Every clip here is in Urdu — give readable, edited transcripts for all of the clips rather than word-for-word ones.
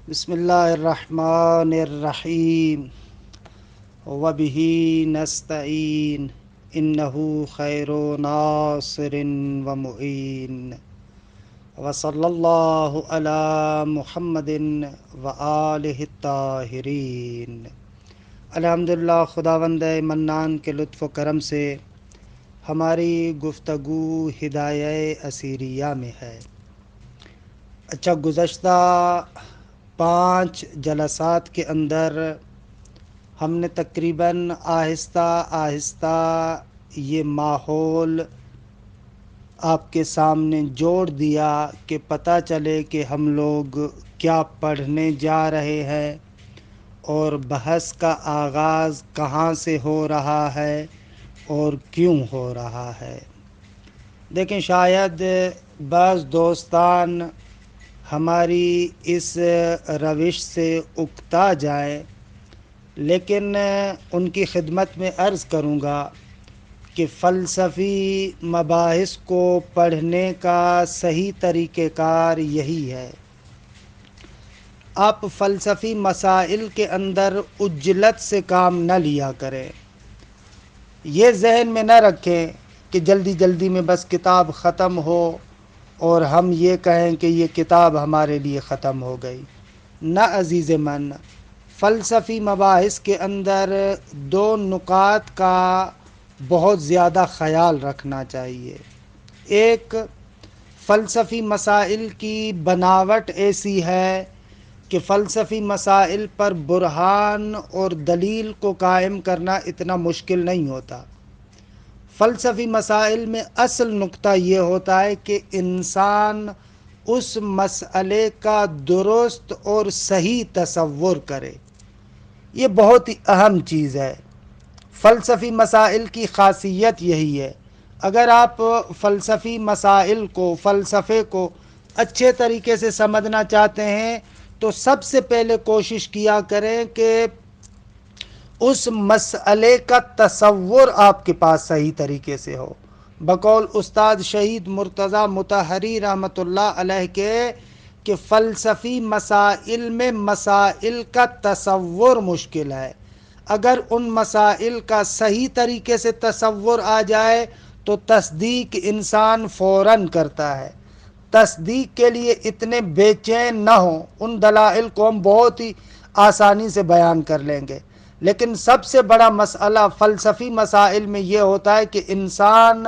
بسم اللہ الرحمن الرحیم وبہ نستعین انہ خیر ناصر ومعین وصلی اللہ علی محمد وآلہ الطاہرین۔ الحمدللہ، خداوند منان کے لطف و کرم سے ہماری گفتگو ہدایہ اسیریہ میں ہے۔ اچھا، گزشتہ 5 جلسات کے اندر ہم نے تقریباً آہستہ آہستہ یہ ماحول آپ کے سامنے جوڑ دیا کہ پتہ چلے کہ ہم لوگ کیا پڑھنے جا رہے ہیں اور بحث کا آغاز کہاں سے ہو رہا ہے اور کیوں ہو رہا ہے۔ دیکھیں، شاید بعض دوستان ہماری اس روش سے اکتا جائیں، لیکن ان کی خدمت میں عرض کروں گا کہ فلسفی مباحث کو پڑھنے کا صحیح طریقہ کار یہی ہے۔ آپ فلسفی مسائل کے اندر عجلت سے کام نہ لیا کریں۔ یہ ذہن میں نہ رکھیں کہ جلدی جلدی میں بس کتاب ختم ہو اور ہم یہ کہیں کہ یہ کتاب ہمارے لیے ختم ہو گئی۔ نہ عزیز من، فلسفی مباحث کے اندر 2 نکات کا بہت زیادہ خیال رکھنا چاہیے۔ ایک، فلسفی مسائل کی بناوٹ ایسی ہے کہ فلسفی مسائل پر برہان اور دلیل کو قائم کرنا اتنا مشکل نہیں ہوتا۔ فلسفی مسائل میں اصل نقطہ یہ ہوتا ہے کہ انسان اس مسئلے کا درست اور صحیح تصور کرے۔ یہ بہت ہی اہم چیز ہے۔ فلسفی مسائل کی خاصیت یہی ہے۔ اگر آپ فلسفی مسائل کو، فلسفے کو اچھے طریقے سے سمجھنا چاہتے ہیں تو سب سے پہلے کوشش کیا کریں کہ اس مسئلے کا تصور آپ کے پاس صحیح طریقے سے ہو۔ بقول استاد شہید مرتضیٰ مطہری رحمۃ اللہ علیہ کے کہ فلسفی مسائل میں مسائل کا تصور مشکل ہے۔ اگر ان مسائل کا صحیح طریقے سے تصور آ جائے تو تصدیق انسان فوراً کرتا ہے۔ تصدیق کے لیے اتنے بے چین نہ ہوں، ان دلائل کو ہم بہت ہی آسانی سے بیان کر لیں گے، لیکن سب سے بڑا مسئلہ فلسفی مسائل میں یہ ہوتا ہے کہ انسان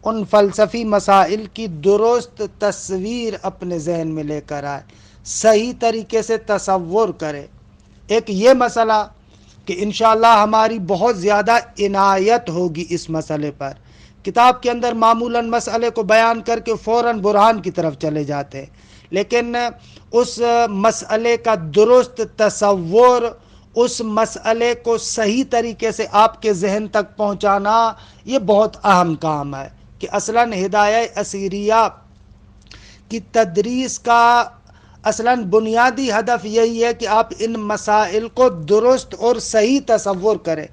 ان فلسفی مسائل کی درست تصویر اپنے ذہن میں لے کر آئے، صحیح طریقے سے تصور کرے۔ ایک یہ مسئلہ کہ انشاءاللہ ہماری بہت زیادہ عنایت ہوگی اس مسئلے پر۔ کتاب کے اندر معمولاً مسئلے کو بیان کر کے فوراً برہان کی طرف چلے جاتے ہیں، لیکن اس مسئلے کا درست تصور، اس مسئلے کو صحیح طریقے سے آپ کے ذہن تک پہنچانا، یہ بہت اہم کام ہے۔ کہ اصلاً ہدایہ اسیریہ کی تدریس کا اصلاً بنیادی ہدف یہی ہے کہ آپ ان مسائل کو درست اور صحیح تصور کریں۔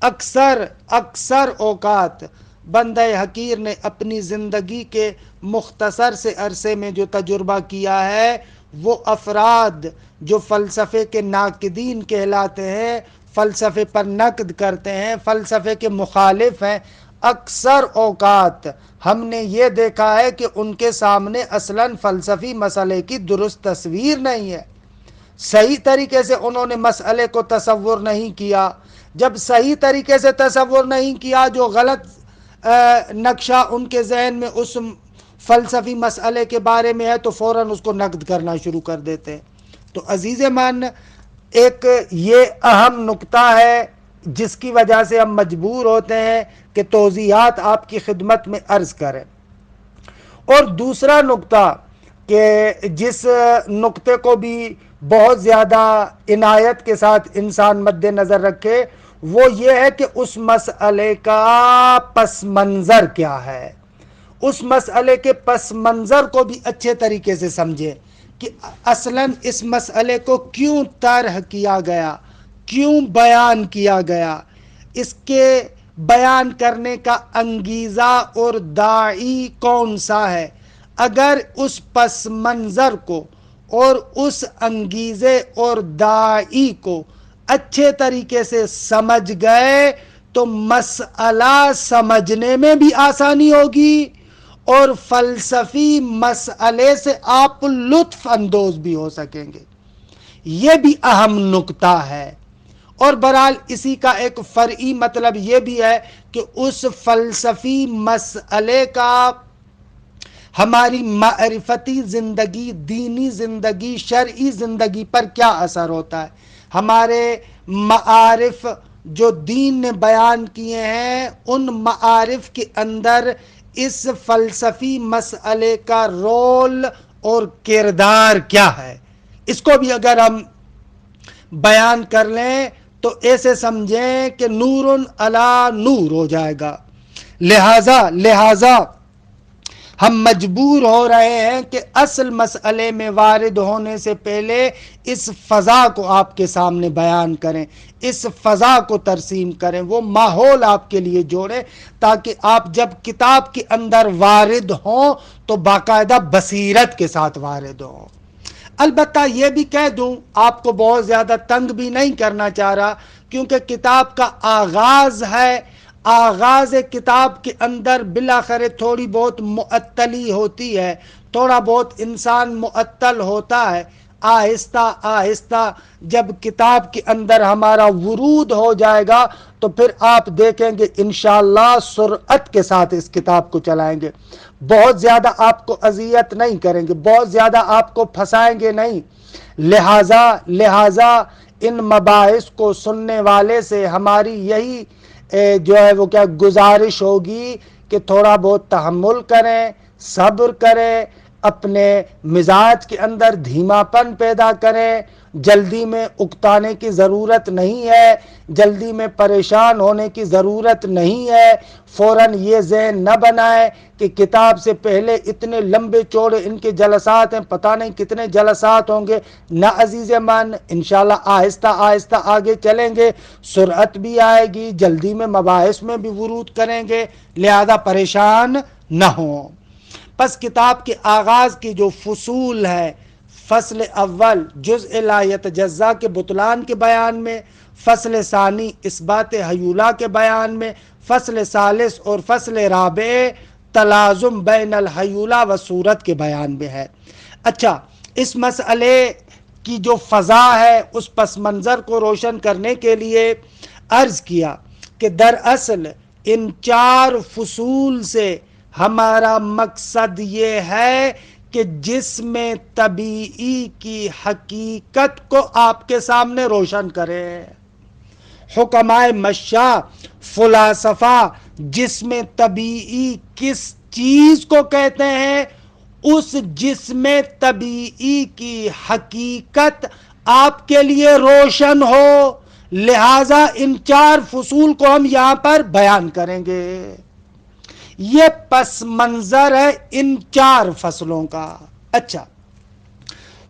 اکثر اوقات بندہ حقیر نے اپنی زندگی کے مختصر سے عرصے میں جو تجربہ کیا ہے، وہ افراد جو فلسفے کے ناقدین کہلاتے ہیں، فلسفے پر نقد کرتے ہیں، فلسفے کے مخالف ہیں، اکثر اوقات ہم نے یہ دیکھا ہے کہ ان کے سامنے اصلاً فلسفی مسئلے کی درست تصویر نہیں ہے۔ صحیح طریقے سے انہوں نے مسئلے کو تصور نہیں کیا۔ جب صحیح طریقے سے تصور نہیں کیا، جو غلط نقشہ ان کے ذہن میں اس فلسفی مسئلے کے بارے میں ہے، تو فوراً اس کو نقد کرنا شروع کر دیتے ہیں۔ تو عزیز من، ایک یہ اہم نقطہ ہے جس کی وجہ سے ہم مجبور ہوتے ہیں کہ توضیحات آپ کی خدمت میں عرض کریں۔ اور دوسرا نقطہ کہ جس نقطے کو بھی بہت زیادہ عنایت کے ساتھ انسان مد نظر رکھے، وہ یہ ہے کہ اس مسئلے کا پس منظر کیا ہے۔ اس مسئلے کے پس منظر کو بھی اچھے طریقے سے سمجھے کہ اصلاً اس مسئلے کو کیوں طرح کیا گیا، کیوں بیان کیا گیا، اس کے بیان کرنے کا انگیزہ اور داعی کون سا ہے۔ اگر اس پس منظر کو، اور اس انگیزے اور داعی کو اچھے طریقے سے سمجھ گئے تو مسئلہ سمجھنے میں بھی آسانی ہوگی اور فلسفی مسئلے سے آپ لطف اندوز بھی ہو سکیں گے. یہ بھی اہم نکتہ ہے. اور بہرحال اسی کا ایک فرعی مطلب یہ بھی ہے کہ اس فلسفی مسئلے کا ہماری معرفتی زندگی، دینی زندگی، شرعی زندگی پر کیا اثر ہوتا ہے. ہمارے معارف جو دین نے بیان کیے ہیں ان معارف کے اندر اس فلسفی مسئلے کا رول اور کردار کیا ہے، اس کو بھی اگر ہم بیان کر لیں تو ایسے سمجھیں کہ نور علی نور ہو جائے گا. لہذا ہم مجبور ہو رہے ہیں کہ اصل مسئلے میں وارد ہونے سے پہلے اس فضا کو آپ کے سامنے بیان کریں، اس فضا کو ترسیم کریں، وہ ماحول آپ کے لیے جوڑیں تاکہ آپ جب کتاب کے اندر وارد ہوں تو باقاعدہ بصیرت کے ساتھ وارد ہوں. البتہ یہ بھی کہہ دوں، آپ کو بہت زیادہ تنگ بھی نہیں کرنا چاہ رہا، کیونکہ کتاب کا آغاز ہے. آغاز کتاب کے اندر بالاخر تھوڑی بہت معطلی ہوتی ہے، تھوڑا بہت انسان معطل ہوتا ہے. آہستہ آہستہ جب کتاب کے اندر ہمارا ورود ہو جائے گا تو پھر آپ دیکھیں گے انشاءاللہ سرعت کے ساتھ اس کتاب کو چلائیں گے. بہت زیادہ آپ کو اذیت نہیں کریں گے، بہت زیادہ آپ کو پھنسائیں گے نہیں. لہذا ان مباحث کو سننے والے سے ہماری یہی جو ہے وہ کیا گزارش ہوگی کہ تھوڑا بہت تحمل کریں، صبر کریں، اپنے مزاج کے اندر دھیما پن پیدا کریں. جلدی میں اکتانے کی ضرورت نہیں ہے، جلدی میں پریشان ہونے کی ضرورت نہیں ہے. فوراً یہ ذہن نہ بنائیں کہ کتاب سے پہلے اتنے لمبے چوڑے ان کے جلسات ہیں، پتہ نہیں کتنے جلسات ہوں گے. نہ عزیز من، انشاءاللہ آہستہ آہستہ آگے چلیں گے، سرعت بھی آئے گی، جلدی میں مباحث میں بھی ورود کریں گے، لہذا پریشان نہ ہوں. پس کتاب کے آغاز کی جو فصول ہے، فصل اول جزء لا یتجزا کے بطلان کے بیان میں، فصل ثانی اثبات حیولہ کے بیان میں، فصل ثالث اور فصل رابع تلازم بین الحیولہ و صورت کے بیان میں ہے. اچھا، اس مسئلے کی جو فضا ہے اس پس منظر کو روشن کرنے کے لیے عرض کیا کہ دراصل ان 4 فصول سے ہمارا مقصد یہ ہے کہ جسم طبیعی کی حقیقت کو آپ کے سامنے روشن کریں. حکمائے مشاء، فلاسفہ جسم طبیعی کس چیز کو کہتے ہیں، اس جسم طبیعی کی حقیقت آپ کے لیے روشن ہو. لہذا ان 4 فصول کو ہم یہاں پر بیان کریں گے. یہ پس منظر ہے ان 4 فصلوں کا. اچھا،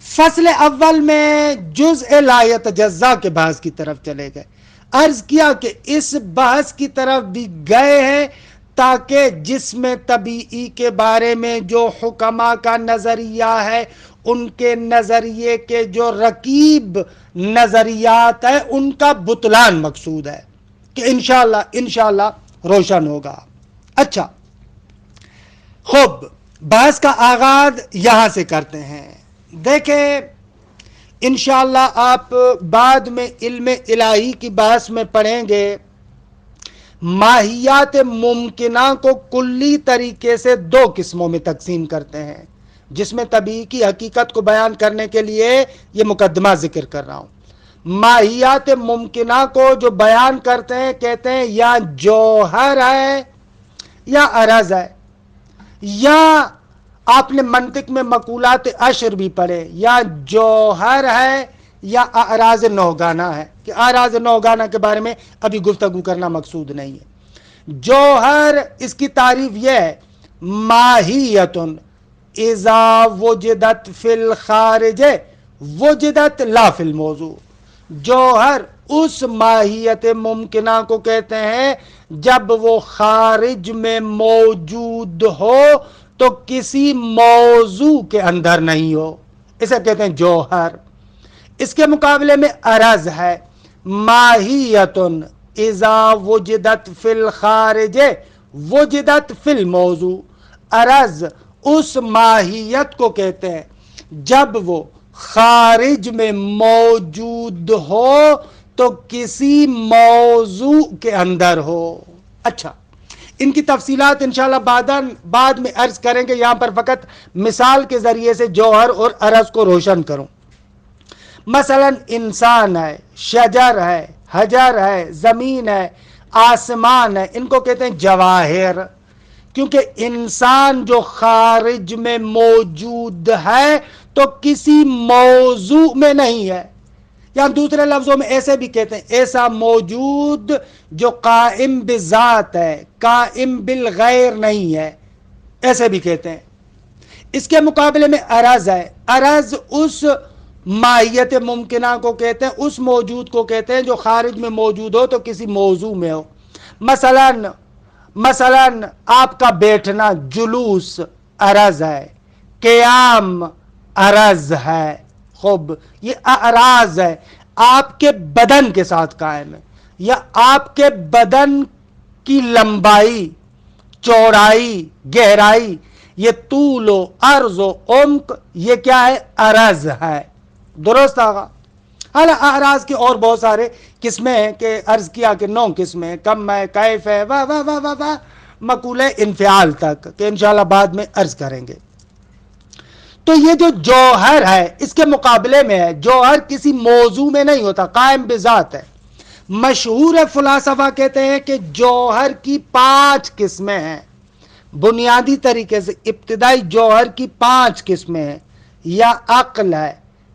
فصل اول میں جزء لا یتجزا کے بحث کی طرف چلے گئے. عرض کیا کہ اس بحث کی طرف بھی گئے ہیں تاکہ جسم طبیعی کے بارے میں جو حکماء کا نظریہ ہے، ان کے نظریے کے جو رکیب نظریات ہیں ان کا بطلان مقصود ہے کہ انشاءاللہ روشن ہوگا. اچھا، خوب، بحث کا آغاز یہاں سے کرتے ہیں. دیکھیں، انشاءاللہ آپ بعد میں علم الہی کی بحث میں پڑھیں گے، ماہیات ممکنہ کو کلی طریقے سے 2 قسموں میں تقسیم کرتے ہیں. جسم طبیعی کی حقیقت کو بیان کرنے کے لیے یہ مقدمہ ذکر کر رہا ہوں. ماہیات ممکنہ کو جو بیان کرتے ہیں کہتے ہیں یا جوہر ہے یا عرض ہے، یا آپ نے منطق میں مقولات عشر بھی پڑھے، یا جوہر ہے یا اعراض نوگانہ ہے، کہ اعراض نوگانہ کے بارے میں ابھی گفتگو کرنا مقصود نہیں ہے. جوہر، اس کی تعریف یہ ہے، ماہیت اذا وجدت فی الخارج وجدت لا فی الموضوع. جوہر اس ماہیت ممکنہ کو کہتے ہیں جب وہ خارج میں موجود ہو تو کسی موضوع کے اندر نہیں ہو. اسے کہتے ہیں جوہر. اس کے مقابلے میں عرض ہے ماہیت اذا وجدت فی الخارج وجدت فی الموضوع. عرض اس ماہیت کو کہتے ہیں جب وہ خارج میں موجود ہو تو کسی موضوع کے اندر ہو. اچھا، ان کی تفصیلات انشاءاللہ بعد میں عرض کریں گے. یہاں پر فقط مثال کے ذریعے سے جوہر اور عرض کو روشن کروں. مثلا انسان ہے، شجر ہے، حجر ہے، زمین ہے، آسمان ہے، ان کو کہتے ہیں جواہر. کیونکہ انسان جو خارج میں موجود ہے تو کسی موضوع میں نہیں ہے. یا دوسرے لفظوں میں ایسے بھی کہتے ہیں ایسا موجود جو قائم بذات ہے، قائم بالغیر نہیں ہے، ایسے بھی کہتے ہیں. اس کے مقابلے میں عرض ہے. عرض اس ماہیت ممکنہ کو کہتے ہیں، اس موجود کو کہتے ہیں جو خارج میں موجود ہو تو کسی موضوع میں ہو. مثلا آپ کا بیٹھنا جلوس عرض ہے، قیام عرض ہے. خوب، یہ اعراض ہے، آپ کے بدن کے ساتھ قائم ہے، یا آپ کے بدن کی لمبائی، چوڑائی، گہرائی، یہ طول و عرض و عمق، یہ کیا ہے؟ عرض ہے. درست آگا. حالانکہ اعراض کی اور بہت سارے قسمیں ہیں کہ عرض کیا کہ 9 قسمیں ہیں، کم ہے، کیف ہے، واہ واہ واہ واہ واہ، مقول انفعال تک، کہ انشاءاللہ بعد میں عرض کریں گے. تو یہ جو جوہر ہے اس کے مقابلے میں ہے. جوہر کسی موضوع میں نہیں ہوتا، قائم بذات ہے. مشہور فلاسفہ کہتے ہیں کہ جوہر کی 5 قسمیں ہیں. بنیادی طریقے سے ابتدائی جوہر کی 5 قسمیں ہیں. یا عقل ہے،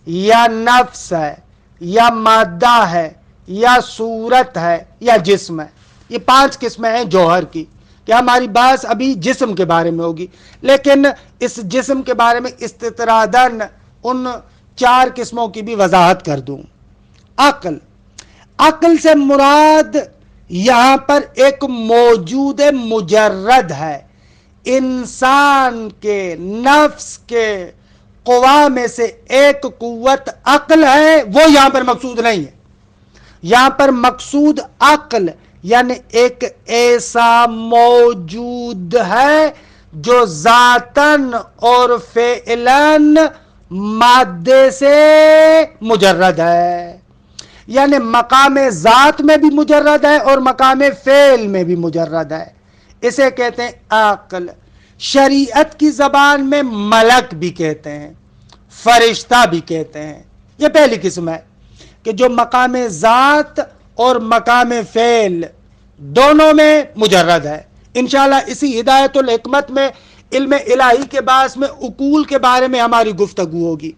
یا نفس ہے، یا مادہ ہے، یا صورت ہے، یا جسم ہے. یہ 5 قسمیں ہیں جوہر کی. کہ ہماری بات ابھی جسم کے بارے میں ہوگی، لیکن اس جسم کے بارے میں استطراداً ان 4 قسموں کی بھی وضاحت کر دوں. عقل سے مراد یہاں پر ایک موجود مجرد ہے. انسان کے نفس کے قوا میں سے ایک قوت عقل ہے، وہ یہاں پر مقصود نہیں ہے. یہاں پر مقصود عقل یعنی ایک ایسا موجود ہے جو ذاتاً اور فعلاً مادے سے مجرد ہے. یعنی مقام ذات میں بھی مجرد ہے اور مقام فعل میں بھی مجرد ہے. اسے کہتے ہیں عقل. شریعت کی زبان میں ملک بھی کہتے ہیں، فرشتہ بھی کہتے ہیں. یہ پہلی قسم ہے کہ جو مقام ذات اور مقام فعل دونوں میں مجرد ہے. انشاءاللہ اسی ہدایت الحکمت میں علم الہی کے باعث میں عقول کے بارے میں ہماری گفتگو ہوگی.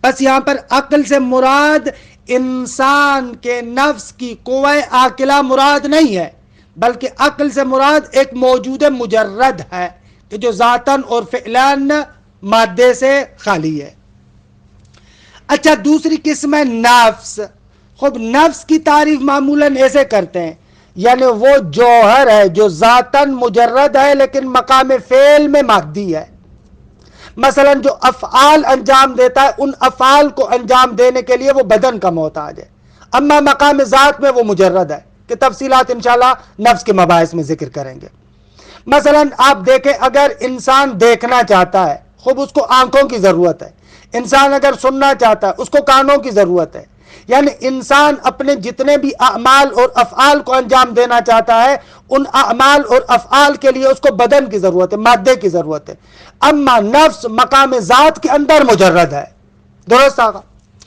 بس یہاں پر عقل سے مراد انسان کے نفس کی قوہ عاقلہ مراد نہیں ہے، بلکہ عقل سے مراد ایک موجود مجرد ہے کہ جو ذاتاً اور فعلاً مادے سے خالی ہے. اچھا، دوسری قسم ہے نفس. خود نفس کی تعریف معمولاً ایسے کرتے ہیں، یعنی وہ جوہر ہے جو ذاتاً مجرد ہے لیکن مقام فعل میں مادی ہے. مثلا جو افعال انجام دیتا ہے ان افعال کو انجام دینے کے لیے وہ بدن کا محتاج ہے، اما مقام ذات میں وہ مجرد ہے، کہ تفصیلات انشاءاللہ نفس کے مباحث میں ذکر کریں گے. مثلا آپ دیکھیں، اگر انسان دیکھنا چاہتا ہے خوب اس کو آنکھوں کی ضرورت ہے. انسان اگر سننا چاہتا ہے اس کو کانوں کی ضرورت ہے. یعنی انسان اپنے جتنے بھی اعمال اور افعال کو انجام دینا چاہتا ہے ان اعمال اور افعال کے لیے اس کو بدن کی ضرورت ہے، مادے کی ضرورت ہے. اما نفس مقام ذات کے اندر مجرد ہے. درست آگا.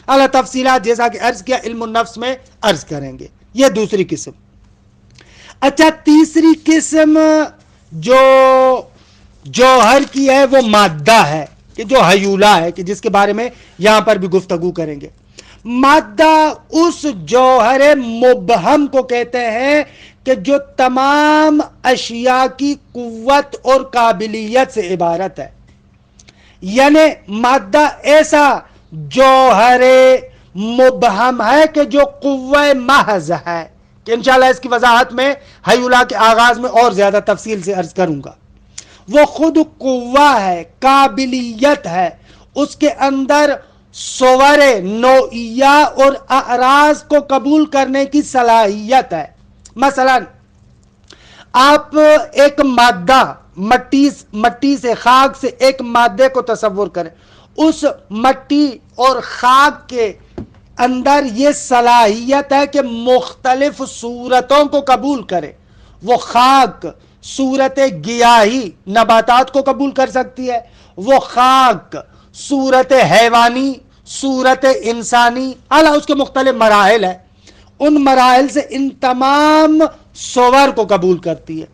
اللہ تفصیلات جیسا کہ عرض کیا علم النفس میں عرض کریں گے. یہ دوسری قسم. اچھا، تیسری قسم جو جوہر کی ہے وہ مادہ ہے، کہ جو ہیولہ ہے، کہ جس کے بارے میں یہاں پر بھی گفتگو کریں گے. مادہ اس جوہر مبہم کو کہتے ہیں کہ جو تمام اشیاء کی قوت اور قابلیت سے عبارت ہے. یعنی مادہ ایسا جوہر مبہم ہے کہ جو قوہ محض ہے، کہ انشاءاللہ اس کی وضاحت میں ہیولہ کے آغاز میں اور زیادہ تفصیل سے عرض کروں گا. وہ خود قوہ ہے، قابلیت ہے، اس کے اندر صور نوعیہ اور اعراض کو قبول کرنے کی صلاحیت ہے۔ مثلا آپ ایک مادہ مٹی سے، خاک سے ایک مادے کو تصور کریں، اس مٹی اور خاک کے اندر یہ صلاحیت ہے کہ مختلف صورتوں کو قبول کرے۔ وہ خاک صورت گیاہی نباتات کو قبول کر سکتی ہے، وہ خاک صورت حیوانی، صورت انسانی، اعلیٰ اس کے مختلف مراحل ہیں، ان مراحل سے ان تمام صور کو قبول کرتی ہے۔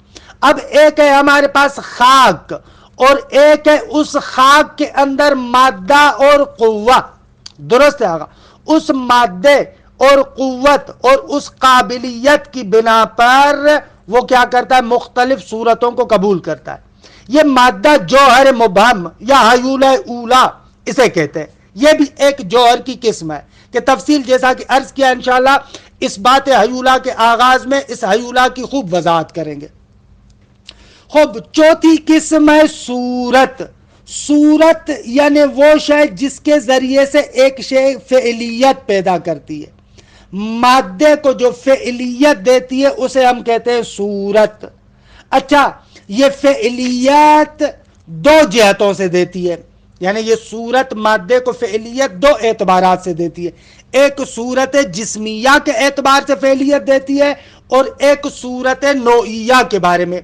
اب ایک ہے ہمارے پاس خاک، اور ایک ہے اس خاک کے اندر مادہ اور قوت، درست ہے آگا، اس مادے اور قوت اور اس قابلیت کی بنا پر وہ کیا کرتا ہے؟ مختلف صورتوں کو قبول کرتا ہے۔ یہ مادہ جوہر مبہم یا حیولہ اولا اسے کہتے ہیں، یہ بھی ایک جوہر کی قسم ہے کہ تفصیل جیسا کہ عرض کیا انشاءاللہ اس بات حیولہ کے آغاز میں اس حیولہ کی خوب وضاحت کریں گے۔ خوب چوتھی قسم ہے صورت۔ صورت یعنی وہ شے جس کے ذریعے سے ایک شے فعلیت پیدا کرتی ہے، مادے کو جو فعلیت دیتی ہے اسے ہم کہتے ہیں صورت۔ اچھا، یہ فعلیت دو جہتوں سے دیتی ہے، یعنی یہ صورت مادے کو فعلیت دو اعتبارات سے دیتی ہے۔ ایک صورت جسمیہ کے اعتبار سے فعلیت دیتی ہے، اور ایک صورت نوعیہ کے بارے میں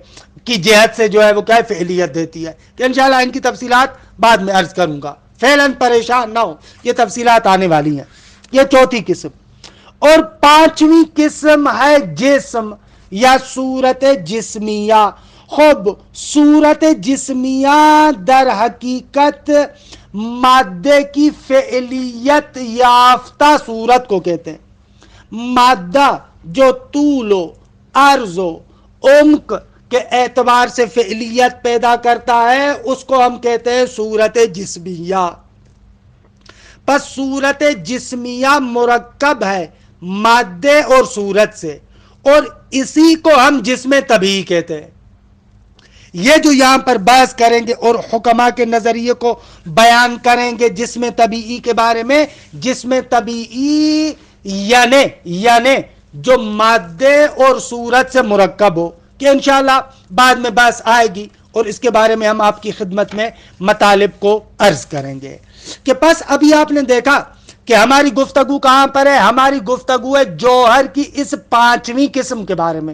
کی جہت سے جو ہے وہ کیا فعلیت دیتی ہے، کہ انشاءاللہ ان کی تفصیلات بعد میں عرض کروں گا، فعلاً پریشان نہ ہو، یہ تفصیلات آنے والی ہیں۔ یہ چوتھی قسم۔ اور پانچویں قسم ہے جسم یا صورت جسمیہ۔ خوب صورت جسمیہ در حقیقت مادے کی فعلیت یافتہ صورت کو کہتے ہیں۔ مادہ جو طول و عرض و عمق کے اعتبار سے فعلیت پیدا کرتا ہے اس کو ہم کہتے ہیں صورت جسمیہ۔ پس صورت جسمیہ مرکب ہے مادے اور صورت سے، اور اسی کو ہم جسم طبیعی کہتے ہیں۔ یہ جو یہاں پر بحث کریں گے اور حکماء کے نظریے کو بیان کریں گے جسم طبیعی کے بارے میں، جسم طبیعی یعنی جو مادے اور صورت سے مرکب ہو، کہ انشاءاللہ بعد میں بحث آئے گی اور اس کے بارے میں ہم آپ کی خدمت میں مطالب کو عرض کریں گے۔ کہ پس ابھی آپ نے دیکھا کہ ہماری گفتگو کہاں پر ہے؟ ہماری گفتگو ہے جوہر کی اس پانچویں قسم کے بارے میں،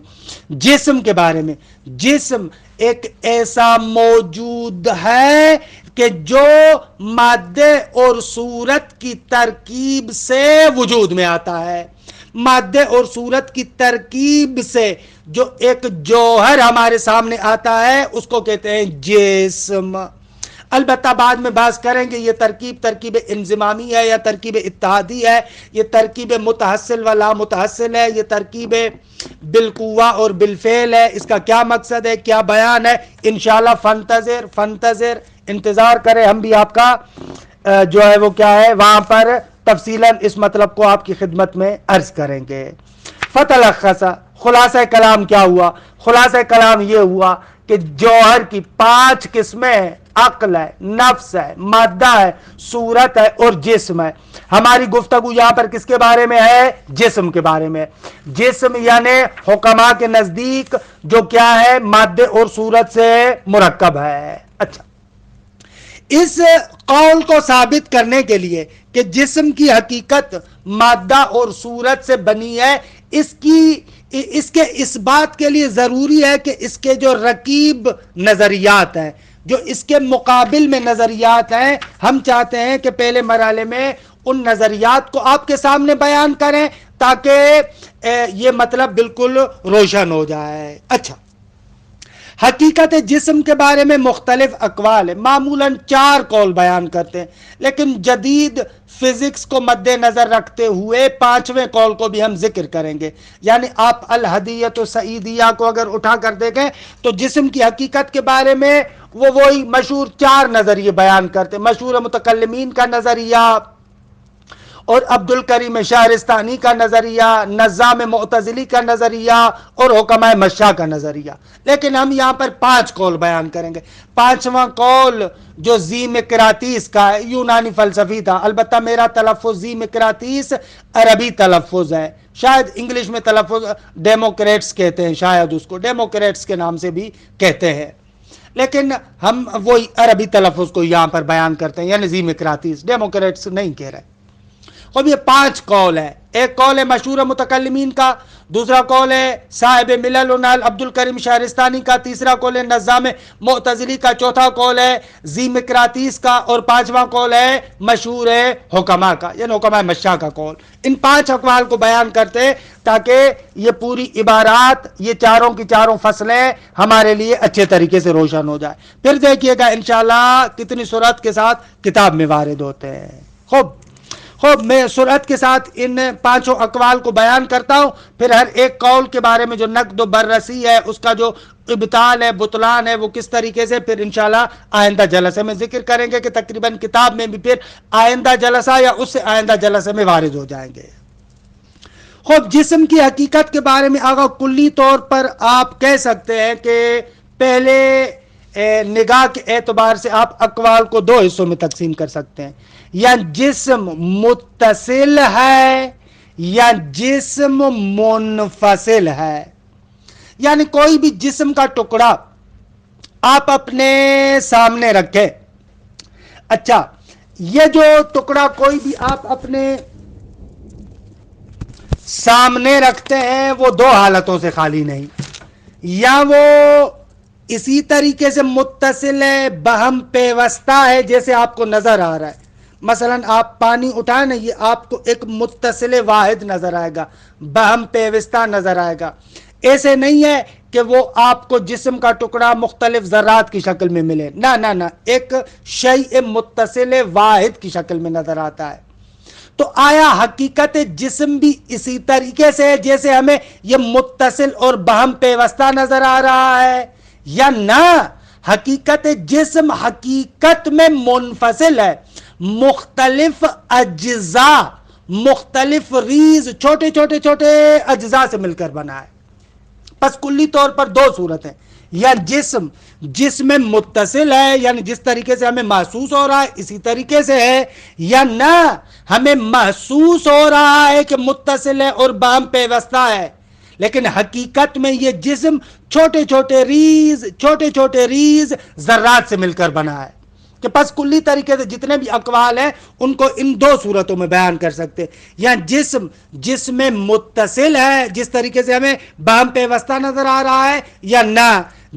جسم کے بارے میں۔ جسم ایک ایسا موجود ہے کہ جو مادے اور صورت کی ترکیب سے وجود میں آتا ہے۔ مادے اور صورت کی ترکیب سے جو ایک جوہر ہمارے سامنے آتا ہے اس کو کہتے ہیں جسم۔ البتہ بعد میں بحث کریں گے یہ ترکیب انضمامی ہے یا ترکیب اتحادی ہے، یہ ترکیب متحصل و لا متحصل ہے، یہ ترکیب بالقوہ اور بالفعل ہے، اس کا کیا مقصد ہے، کیا بیان ہے۔ انشاءاللہ فانتظر انتظار کریں، ہم بھی آپ کا جو ہے وہ کیا ہے وہاں پر تفصیلاً اس مطلب کو آپ کی خدمت میں عرض کریں گے۔ فتلخص، خلاصہ کلام کیا ہوا؟ خلاصہ کلام یہ ہوا کہ جوہر کی پانچ قسمیں ہیں، عقل ہے، نفس ہے، مادہ ہے، صورت ہے اور جسم ہے۔ ہماری گفتگو یہاں پر کس کے بارے میں ہے؟ جسم کے بارے میں۔ جسم یعنی حکماء کے نزدیک جو کیا ہے؟ مادے اور صورت سے مرکب ہے۔ اچھا، اس قول کو ثابت کرنے کے لیے کہ جسم کی حقیقت مادہ اور صورت سے بنی ہے، اس کے اس بات کے لیے ضروری ہے کہ اس کے جو رقیب نظریات ہیں، جو اس کے مقابل میں نظریات ہیں، ہم چاہتے ہیں کہ پہلے مرحلے میں ان نظریات کو آپ کے سامنے بیان کریں تاکہ یہ مطلب بالکل روشن ہو جائے۔ اچھا، حقیقت جسم کے بارے میں مختلف اقوال ہیں، معمولاً 4 قول بیان کرتے ہیں، لیکن جدید فزکس کو مد نظر رکھتے ہوئے 5ویں قول کو بھی ہم ذکر کریں گے۔ یعنی آپ الہدیۃ السعیدیہ کو اگر اٹھا کر دیکھیں تو جسم کی حقیقت کے بارے میں وہی مشہور 4 نظریے بیان کرتے ہیں۔ مشہور متکلمین کا نظریہ، اور عبد الکریم شہرستانی کا نظریہ، نظام معتزلی کا نظریہ اور حکمائے مشاء کا نظریہ. لیکن ہم یہاں پر 5 قول بیان کریں گے. 5واں قول جو زیمکراتیس کا ہے، یونانی فلسفی تھا. البتہ میرا تلفظ زیمکراتیس عربی تلفظ ہے، شاید انگلش میں تلفظ ڈیموکریٹس کہتے ہیں، شاید اس کو ڈیموکریٹس کے نام سے بھی کہتے ہیں، لیکن ہم وہی عربی تلفظ کو یہاں پر بیان کرتے ہیں، یعنی زیمکراتیس، ڈیموکریٹس نہیں کہہ رہے. اب یہ 5 قول ہے. ایک قول ہے مشہور متکلمین کا، دوسرا قول ہے صاحب ملل و نحل عبد الکریم شہرستانی کا، تیسرا قول ہے نظام معتزلی کا، چوتھا قول ہے زیمکراتیس کا، اور 5واں قول ہے مشہور حکما کا، یعنی حکمائے مشاء کا قول. ان 5 اقوال کو بیان کرتے تاکہ یہ پوری عبارات، یہ چاروں کی چاروں فصلیں ہمارے لیے اچھے طریقے سے روشن ہو جائے. پھر دیکھیے گا انشاءاللہ کتنی سرعت کے ساتھ کتاب میں وارد ہوتے ہیں. خوب میں سرعت کے ساتھ ان 5 اقوال کو بیان کرتا ہوں، پھر ہر ایک قول کے بارے میں جو نقد و بررسی ہے، اس کا جو ابطال ہے، بطلان ہے، وہ کس طریقے سے پھر انشاءاللہ آئندہ جلسے میں ذکر کریں گے، کہ تقریباً کتاب میں بھی پھر آئندہ جلسہ یا اس سے آئندہ جلسے میں وارد ہو جائیں گے. جسم کی حقیقت کے بارے میں آگا کلی طور پر آپ کہہ سکتے ہیں کہ پہلے نگاہ کے اعتبار سے آپ اقوال کو 2 حصوں میں تقسیم کر سکتے ہیں، یا جسم متصل ہے یا جسم منفصل ہے. یعنی کوئی بھی جسم کا ٹکڑا آپ اپنے سامنے رکھیں. اچھا، یہ جو ٹکڑا کوئی بھی آپ اپنے سامنے رکھتے ہیں، وہ 2 حالتوں سے خالی نہیں. یا وہ اسی طریقے سے متصل ہے، بہم پیوستہ ہے، جیسے آپ کو نظر آ رہا ہے. مثلا آپ پانی اٹھائیں نا، یہ آپ کو ایک متصل واحد نظر آئے گا، بہم پیوستہ نظر آئے گا. ایسے نہیں ہے کہ وہ آپ کو جسم کا ٹکڑا مختلف ذرات کی شکل میں ملے، نہ، ایک شیء متصل واحد کی شکل میں نظر آتا ہے. تو آیا حقیقت جسم بھی اسی طریقے سے ہے جیسے ہمیں یہ متصل اور بہم پیوستہ نظر آ رہا ہے، یا نہ؟ حقیقت جسم حقیقت میں منفصل ہے، مختلف اجزاء، مختلف ریز، چھوٹے اجزاء سے مل کر بنا ہے. پس کلی طور پر 2 صورتیں، یا جسم متصل ہے، یعنی جس طریقے سے ہمیں محسوس ہو رہا ہے اسی طریقے سے ہے، یا نہ ہمیں محسوس ہو رہا ہے کہ متصل ہے اور باہم پیوستہ ہے، لیکن حقیقت میں یہ جسم چھوٹے ریز ذرات سے مل کر بنا ہے. کہ پس کلی طریقے سے جتنے بھی اقوال ہیں ان کو ان 2 صورتوں میں بیان کر سکتے، یا جسم متصل ہے جس طریقے سے ہمیں باہم پیوستہ نظر آ رہا ہے، یا نہ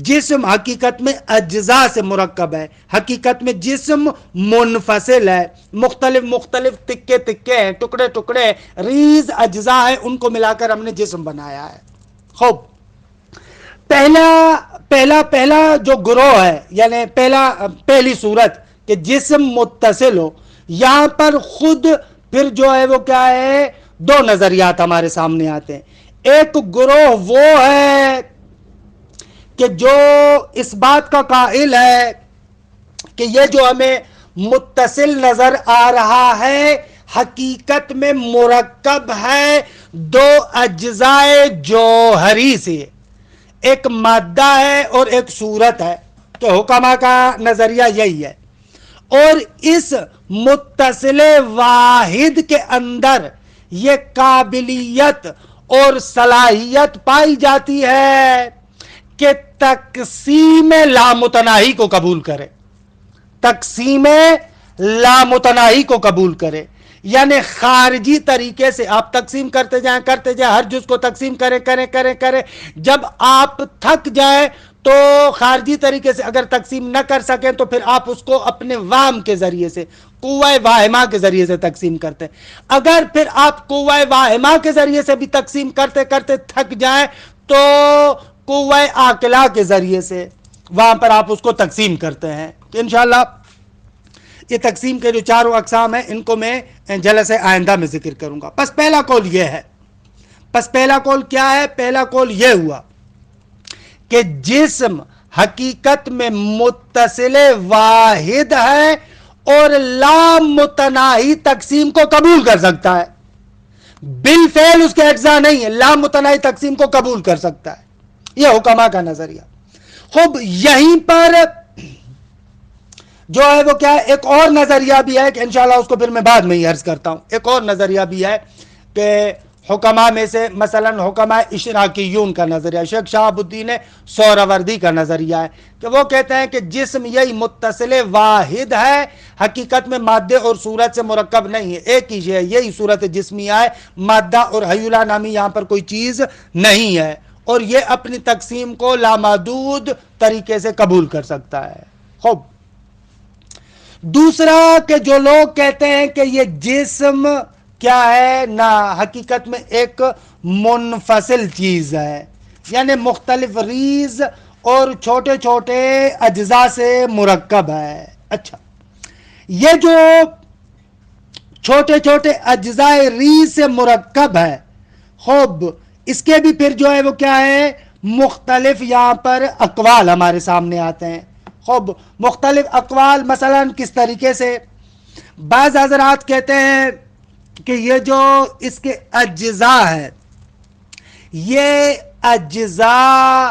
جسم حقیقت میں اجزاء سے مرکب ہے، حقیقت میں جسم منفصل ہے، مختلف تکے ہیں، ٹکڑے ریز اجزاء ہیں، ان کو ملا کر ہم نے جسم بنایا ہے. خوب، پہلا جو گروہ ہے، یعنی پہلی صورت کہ جسم متصل ہو، یہاں پر خود پھر جو ہے وہ کیا ہے، 2 نظریات ہمارے سامنے آتے ہیں. ایک گروہ وہ ہے کہ جو اس بات کا قائل ہے کہ یہ جو ہمیں متصل نظر آ رہا ہے حقیقت میں مرکب ہے 2 اجزاء جوہری سے، ایک مادہ ہے اور ایک صورت ہے، کہ حکما کا نظریہ یہی ہے. اور اس متصل واحد کے اندر یہ قابلیت اور صلاحیت پائی جاتی ہے کہ تقسیم لامتناہی کو قبول کرے، تقسیم لامتناہی کو قبول کرے. یعنی خارجی طریقے سے آپ تقسیم کرتے جائیں، ہر جز کو تقسیم کریں، جب آپ تھک جائیں تو خارجی طریقے سے اگر تقسیم نہ کر سکیں تو پھر آپ اس کو اپنے وہم کے ذریعے سے، قوہ واہمہ کے ذریعے سے تقسیم کرتے. اگر پھر آپ قوہ واہمہ کے ذریعے سے بھی تقسیم کرتے تھک جائیں تو قوہ عاقلہ کے ذریعے سے وہاں پر آپ اس کو تقسیم کرتے ہیں. تو انشاءاللہ یہ تقسیم کے جو 4 اقسام ہیں ان کو میں جلسے آئندہ میں ذکر کروں گا. پس پہلا قول یہ ہے، پہلا قول کیا ہے؟ پہلا قول یہ ہوا کہ جسم حقیقت میں متصل واحد ہے اور لامتناہی تقسیم کو قبول کر سکتا ہے. بالفعل اس کے اجزاء نہیں ہے، لامتناہی تقسیم کو قبول کر سکتا ہے. یہ حکما کا نظریہ. خوب یہیں پر جو ہے وہ کیا ہے، ایک اور نظریہ بھی ہے کہ انشاءاللہ اس کو پھر میں بعد میں ہی عرض کرتا ہوں. ایک اور نظریہ بھی ہے کہ حکما میں سے مثلا حکما اشراکیون کا نظریہ، شیخ شہاب الدین سہروردی کا نظریہ ہے کہ وہ کہتے ہیں کہ جسم یہی متصل واحد ہے، حقیقت میں مادے اور صورت سے مرکب نہیں ہے، ایک ہی ہے، یہی صورت جسمیہ ہے، مادہ اور حیولہ نامی یہاں پر کوئی چیز نہیں ہے، اور یہ اپنی تقسیم کو لامحدود طریقے سے قبول کر سکتا ہے. خوب دوسرا کہ جو لوگ کہتے ہیں کہ یہ جسم کیا ہے، نہ حقیقت میں ایک منفصل چیز ہے، یعنی مختلف ریز اور چھوٹے چھوٹے اجزاء سے مرکب ہے. اچھا، یہ جو چھوٹے چھوٹے اجزاء ریز سے مرکب ہے، خوب اس کے بھی پھر جو ہے وہ کیا ہے، مختلف یہاں پر اقوال ہمارے سامنے آتے ہیں. خوب مختلف اقوال مثلا کس طریقے سے، بعض حضرات کہتے ہیں کہ یہ جو اس کے اجزاء ہے، یہ اجزاء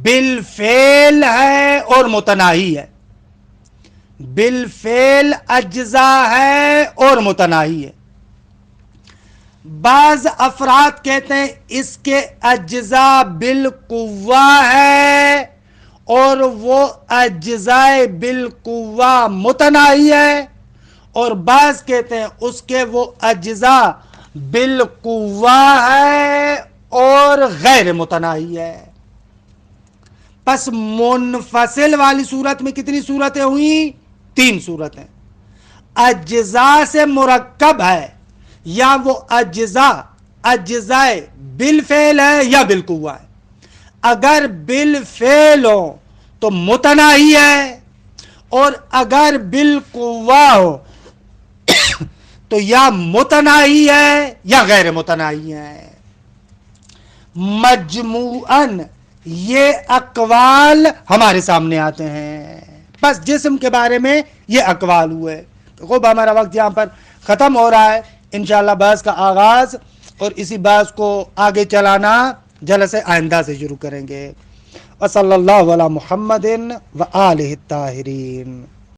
بالفعل ہے اور متناہی ہے. بالفعل اجزاء ہے اور متناہی ہے. بعض افراد کہتے ہیں اس کے اجزاء بالقوہ ہے اور وہ اجزاء بالقوہ متناہی ہے، اور بعض کہتے ہیں اس کے وہ اجزاء بالقوہ ہے اور غیر متناہی ہے. پس منفصل والی صورت میں کتنی صورتیں ہوئیں؟ 3 صورتیں. اجزاء سے مرکب ہے، یا وہ اجزاء بالفعل ہے یا بالقوہ ہے. اگر بالفعل ہو تو متناہی ہے، اور اگر بالقوہ ہو تو یا متناہی ہے یا غیر متناہی ہے. مجموعاً یہ اقوال ہمارے سامنے آتے ہیں. بس جسم کے بارے میں یہ اقوال ہوئے. تو خوب ہمارا وقت یہاں پر ختم ہو رہا ہے. انشاءاللہ بحث کا آغاز اور اسی بحث کو آگے چلانا جلسے آئندہ سے شروع کریں گے. وصلی اللہ علی محمد و آلہ الطاہرین.